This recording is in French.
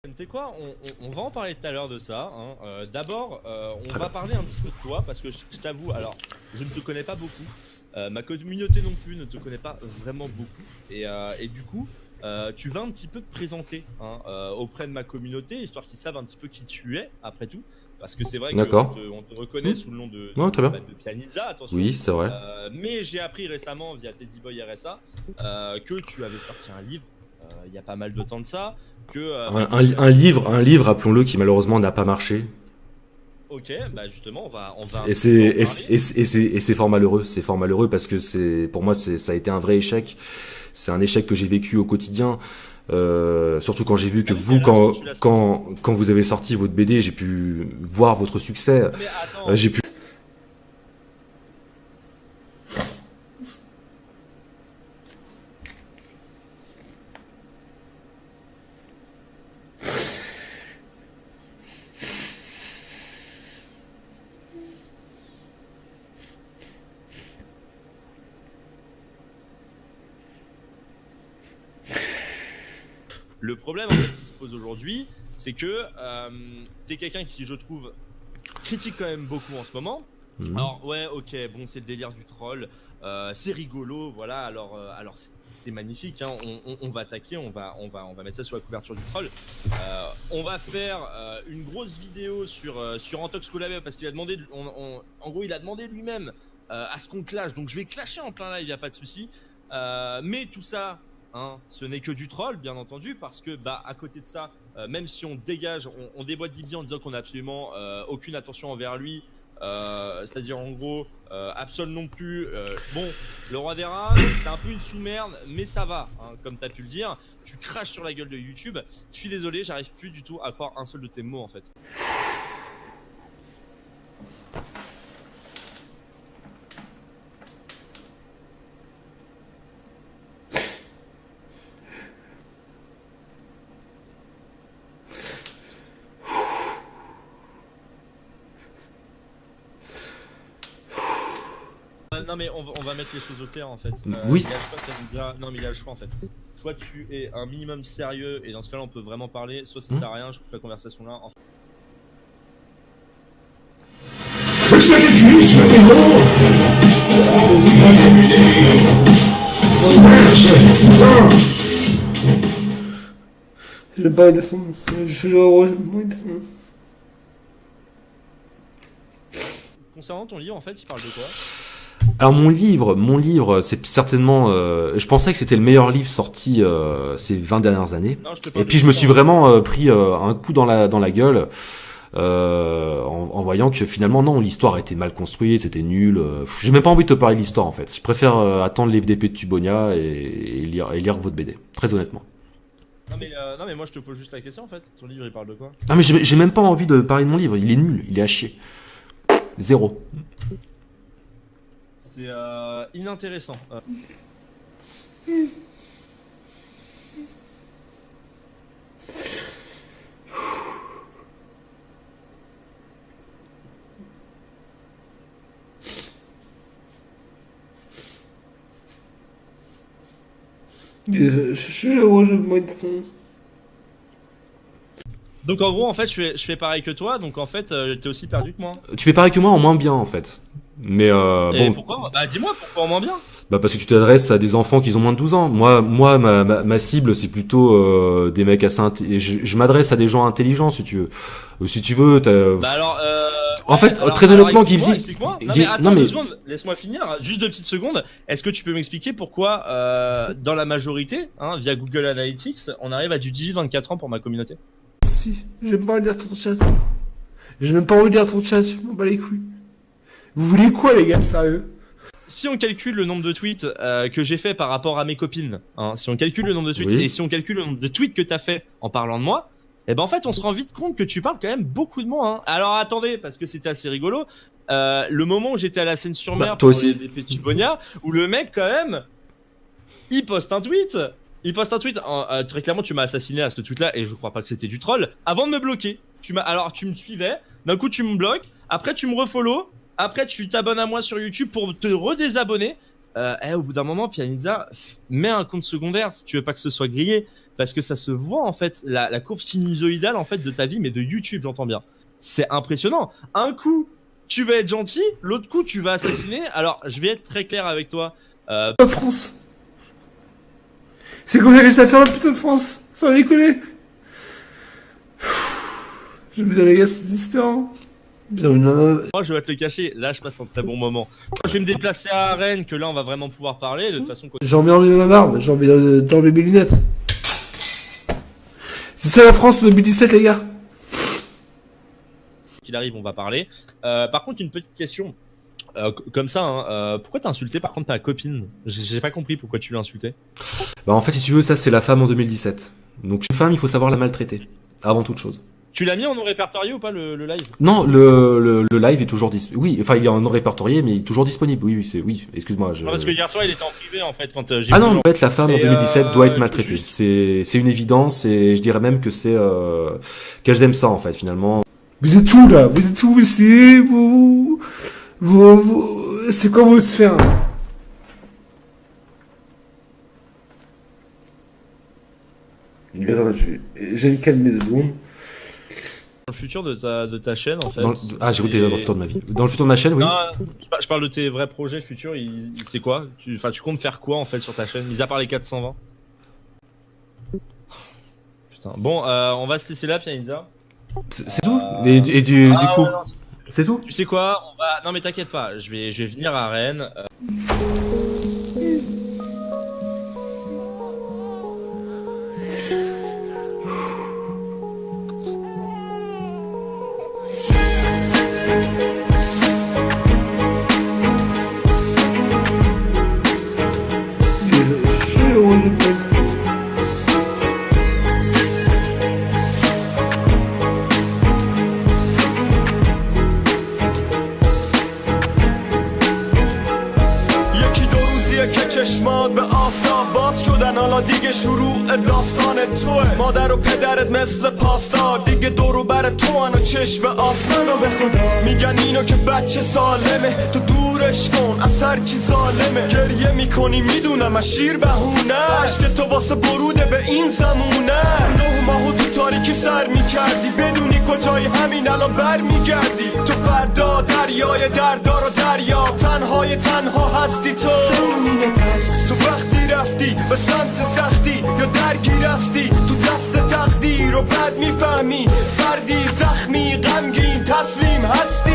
Tu sais quoi, on va en parler tout à l'heure de ça. Hein. D'abord, on va parler un petit peu de toi parce que je t'avoue, alors je ne te connais pas beaucoup. Ma communauté non plus ne te connaît pas vraiment beaucoup. Et du coup, tu vas un petit peu te présenter hein, auprès de ma communauté, histoire qu'ils savent un petit peu qui tu es, après tout. Parce que c'est vrai qu'on D'accord. on te reconnaît sous le nom Ouais, très bien. de Pianizza, attention. Oui, c'est vrai. Mais j'ai appris récemment via Teddy Boy RSA que tu avais sorti un livre il y a pas mal de temps de ça. Un livre, appelons-le, qui malheureusement n'a pas marché. Ok, bah justement, on va un Et petit peu en parler. c'est fort malheureux. C'est fort malheureux parce que pour moi, ça a été un vrai échec. C'est un échec que j'ai vécu au quotidien. Surtout quand j'ai vu que Ah oui, vous, quel âge quand tu l'as sorti? quand vous avez sorti votre BD, j'ai pu voir votre succès. Ah, mais attends, J'ai pu. le problème en fait, qui se pose aujourd'hui, c'est que t'es quelqu'un qui, je trouve, critique quand même beaucoup en ce moment. Alors ouais, ok, bon, c'est le délire du troll, c'est rigolo, voilà. Alors c'est magnifique, hein, on va attaquer, on va mettre ça sur la couverture du troll. On va faire une grosse vidéo sur Antox Collab parce qu'il a demandé, en gros, il a demandé lui-même à ce qu'on clash. Donc je vais clasher en plein live, y a pas de souci. Mais tout ça, hein, ce n'est que du troll, bien entendu, parce que bah à côté de ça, même si on dégage, on déboîte Gibzy en disant qu'on n'a absolument aucune attention envers lui. C'est-à-dire en gros Absol non plus bon, le roi des rats c'est un peu une sous-merde mais ça va hein, comme t'as pu le dire, tu craches sur la gueule de YouTube. Je suis désolé, j'arrive plus du tout à croire un seul de tes mots en fait. Non mais on va mettre les choses au clair en fait. Oui. Il y a le choix, Pianizza. Non mais il y a le choix en fait. Soit tu es un minimum sérieux et dans ce cas-là on peut vraiment parler, soit ça sert à rien, je coupe la conversation là. J'ai pas de son. Je suis heureux, j'ai pas de son. Concernant ton livre en fait, il parle de quoi? Alors mon livre, c'est certainement. Je pensais que c'était le meilleur livre sorti ces 20 dernières années. Non, je te Et parle puis de je me suis l'histoire. vraiment pris un coup dans la gueule en voyant que finalement non, l'histoire était mal construite, c'était nul. J'ai même pas envie de te parler de l'histoire en fait. Je préfère attendre l'FDP de Tubonia et lire votre BD. Très honnêtement. Non mais moi je te pose juste la question en fait. Ton livre il parle de quoi? Ah mais j'ai même pas envie de parler de mon livre. Il est nul, il est à chier. Zéro. C'est inintéressant. Je suis heureux, j'ai pas de son. Donc en gros en fait je fais pareil que toi, donc en fait t'es aussi perdu que moi. Tu fais pareil que moi en moins bien en fait. Mais Et bon, pourquoi? Bah dis-moi pourquoi en moins bien. bah parce que tu t'adresses à des enfants qui ont moins de 12 ans. Ma cible, c'est plutôt des mecs assez je m'adresse à des gens intelligents, si tu veux. Si tu veux, Bah alors En ouais, fait, alors, très alors, honnêtement, explique-moi, Gibbsy... explique-moi. Non mais attends 2 secondes, laisse-moi finir, juste 2 petites secondes. Est-ce que tu peux m'expliquer pourquoi dans la majorité, hein, via Google Analytics, on arrive à du 18-24 ans pour ma communauté? Si, j'aime pas lire ton chat. J'ai même pas envie de lire ton chat, je m'en bats les couilles. Vous voulez quoi, les gars, sérieux? Si on calcule le nombre de tweets que j'ai fait par rapport à mes copines, hein, si on calcule le nombre de tweets Oui. et si on calcule le nombre de tweets que t'as fait en parlant de moi, et ben en fait on se rend vite compte que tu parles quand même beaucoup de moi. Hein. Alors attendez, parce que c'était assez rigolo, le moment où j'étais à la Seine-sur-Mer Bah, toi pour aussi. les petits Bonia, où le mec quand même, il poste un tweet. Très clairement, tu m'as assassiné à ce tweet-là et je crois pas que c'était du troll. Avant de me bloquer, alors tu me suivais, d'un coup tu me bloques, après tu me refollow, après tu t'abonnes à moi sur YouTube pour te redésabonner. au bout d'un moment, Pianizza, mets un compte secondaire si tu veux pas que ce soit grillé, parce que ça se voit en fait, la courbe sinusoïdale en fait de ta vie, mais de YouTube, j'entends bien. C'est impressionnant. Un coup, tu vas être gentil, l'autre coup, tu vas assassiner. Alors, je vais être très clair avec toi. La France. C'est comme ça que ça fait la putain de France. Ça va déconner. Je me dis, les gars, c'est désespérant. Moi, je vais te le cacher. Là, je passe un très bon moment. Je vais me déplacer à Rennes, que là, on va vraiment pouvoir parler. De toute façon, j'ai envie d'enlever ma barbe. J'ai envie d'enlever mes lunettes. C'est ça la France en 2017, les gars. Qu'il arrive, on va parler. Par contre, une petite question. Comme ça, hein, pourquoi t'as insulté par contre ta copine? J'ai pas compris pourquoi tu l'as insulté. Bah en fait, si tu veux, ça c'est la femme en 2017. Donc une femme, il faut savoir la maltraiter, avant toute chose. Tu l'as mis en non répertorié ou pas le live? Non, le live est toujours disponible. Oui, enfin il est en non répertorié, mais il est toujours disponible. Oui, excuse-moi. Non, parce que hier soir il était en privé en fait quand j'ai. Ah non, en fait la femme en 2017 doit être maltraitée. C'est une évidence et je dirais même que c'est qu'elles aiment ça en fait finalement. Vous êtes où là? Vous êtes où ici? C'est quoi votre sphère? J'ai me calmer 2 secondes. Dans le futur de ta chaîne en fait. J'ai goûté dans le futur de ma vie. Dans le futur de ma chaîne, oui. Non, je parle de tes vrais projets futurs. C'est quoi? Tu comptes faire quoi en fait sur ta chaîne, mis à part les 420? Putain. Bon, on va se laisser là, Pianizza. C'est tout. Et du coup, ouais, c'est tout. Tu sais quoi? Non mais t'inquiète pas. Je vais venir à Rennes. چشمات به آفتاب باز شدن حالا دیگه شروع داستان توه مادر و پدرت مثل پاستا دیگه دورو بر تو و چشم آسمانو به خدا میگن اینو که بچه سالمه تو دورش کن اثر چی ظالمه گریه میکنی میدونم از شیر بهونه عشق تو واسه بروده به این زمونه 9 ماهو تو تاریکی سر میکردی بدونی کجای همین الان بر میگردی تو فردا دریای دردار و دریا تنها هستی تو تو وقتی رفتی به سمت سختی یا درگیر هستی تو دست تقدیر و بعد میفهمی فردی زخمی غمگین تسلیم هستی